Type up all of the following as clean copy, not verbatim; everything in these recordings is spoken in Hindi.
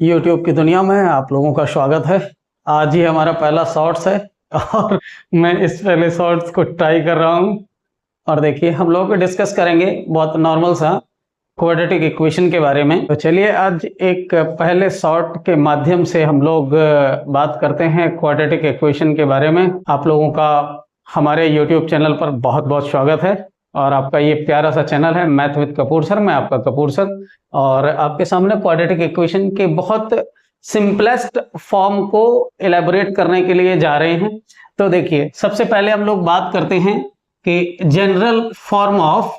YouTube की दुनिया में आप लोगों का स्वागत है। आज ही हमारा पहला शॉर्ट्स है और मैं इस पहले शॉर्ट्स को ट्राई कर रहा हूँ। और देखिए हम लोग डिस्कस करेंगे बहुत नॉर्मल सा क्वाड्रेटिक इक्वेशन के बारे में। तो चलिए आज एक पहले शॉर्ट के माध्यम से हम लोग बात करते हैं क्वाड्रेटिक इक्वेशन के बारे में। आप लोगों का हमारे YouTube चैनल पर बहुत बहुत स्वागत है और आपका ये प्यारा सा चैनल है मैथ विद कपूर सर। मैं आपका कपूर सर और आपके सामने क्वाड्रेटिक इक्वेशन के बहुत सिंपलेस्ट फॉर्म को एलैबोरेट करने के लिए जा रहे हैं। तो देखिए सबसे पहले हम लोग बात करते हैं कि general form of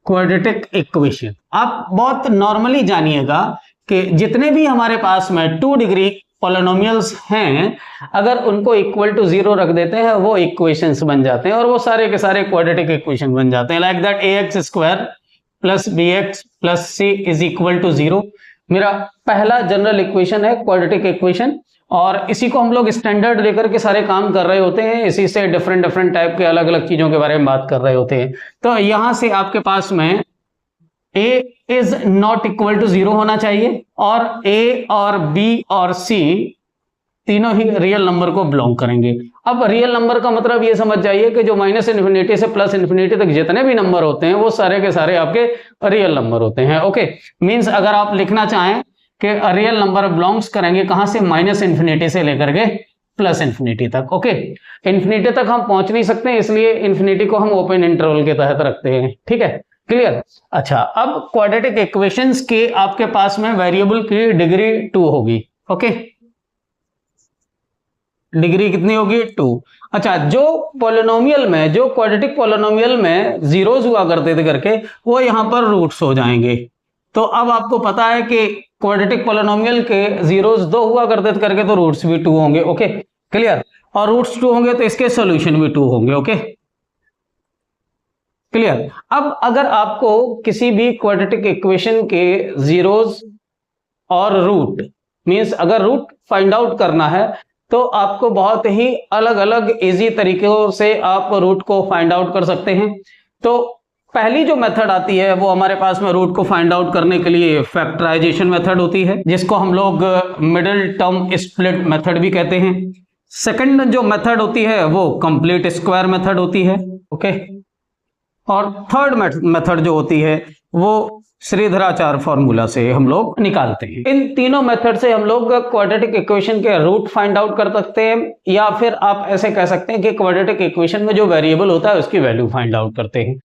quadratic equation. आप बहुत नॉर्मली जानिएगा कि जितने भी हमारे पास में 2 डिग्री पॉलिनोमियल्स हैं, अगर उनको इक्वल टू 0 रख देते हैं वो इक्वेशंस बन जाते हैं और वो सारे के सारे क्वाड्रेटिक इक्वेशन बन जाते हैं। Like that ax square plus bx plus c is equal to 0 मेरा पहला जनरल इक्वेशन है क्वाड्रेटिक इक्वेशन। और इसी को हम लोग स्टैंडर्ड लेकर के सारे काम कर रहे होते हैं, इसी से डिफरेंट डिफरेंट टाइप के अलग अलग चीजों के बारे में बात कर रहे होते हैं। तो यहां से आपके पास में a is not equal to 0 होना चाहिए और a और b और c तीनों ही रियल नंबर को बिलोंग करेंगे। अब रियल नंबर का मतलब ये समझ जाइए कि जो माइनस इन्फिनिटी से प्लस इन्फिनिटी तक जितने भी नंबर होते हैं वो सारे के सारे आपके रियल नंबर होते हैं। ओके, मींस अगर आप लिखना चाहें कि रियल नंबर बिलोंग्स करेंगे कहां से, माइनस इन्फिनिटी से लेकर के प्लस इन्फिनिटी तक। ओके, इन्फिनिटी तक हम पहुंच नहीं सकते इसलिए इन्फिनिटी को हम ओपन इंटरवल के तहत रखते हैं। ठीक है, क्लियर। अच्छा, अब क्वाड्रेटिक इक्वेशंस के आपके पास में वेरिएबल की डिग्री 2 होगी। ओके, डिग्री कितनी होगी, 2। अच्छा, जो पॉलिनोमियल में, जो क्वाड्रेटिक पॉलिनोमियल में जीरोस हुआ करते थे करके, वो यहां पर रूट्स हो जाएंगे। तो अब आपको पता है कि क्वाड्रेटिक पॉलिनोमियल के जीरोस 2 हुआ करते थे करके, तो रूट्स भी 2 होंगे। Okay, clear. और रूट्स 2 होंगे तो इसके सोल्यूशन भी 2 होंगे। Okay, clear. अब अगर आपको किसी भी क्वाड्रेटिक इक्वेशन के जीरोस और रूट, मींस अगर रूट फाइंड आउट करना है तो आपको बहुत ही अलग अलग इजी तरीकों से आप रूट को फाइंड आउट कर सकते हैं। तो पहली जो मेथड आती है वो हमारे पास में रूट को फाइंड आउट करने के लिए फैक्टराइजेशन मेथड होती है, जिसको हम लोग मिडिल टर्म स्प्लिट मेथड भी कहते हैं। सेकंड जो मेथड होती है वो कंप्लीट स्क्वायर मेथड होती है। ओके, और थर्ड मेथड जो होती है वो श्रीधराचार्य फॉर्मूला से हम लोग निकालते हैं। इन तीनों मेथड से हम लोग क्वाड्रेटिक इक्वेशन के रूट फाइंड आउट कर सकते हैं, या फिर आप ऐसे कह सकते हैं कि क्वाड्रेटिक इक्वेशन में जो वेरिएबल होता है उसकी वैल्यू फाइंड आउट करते हैं।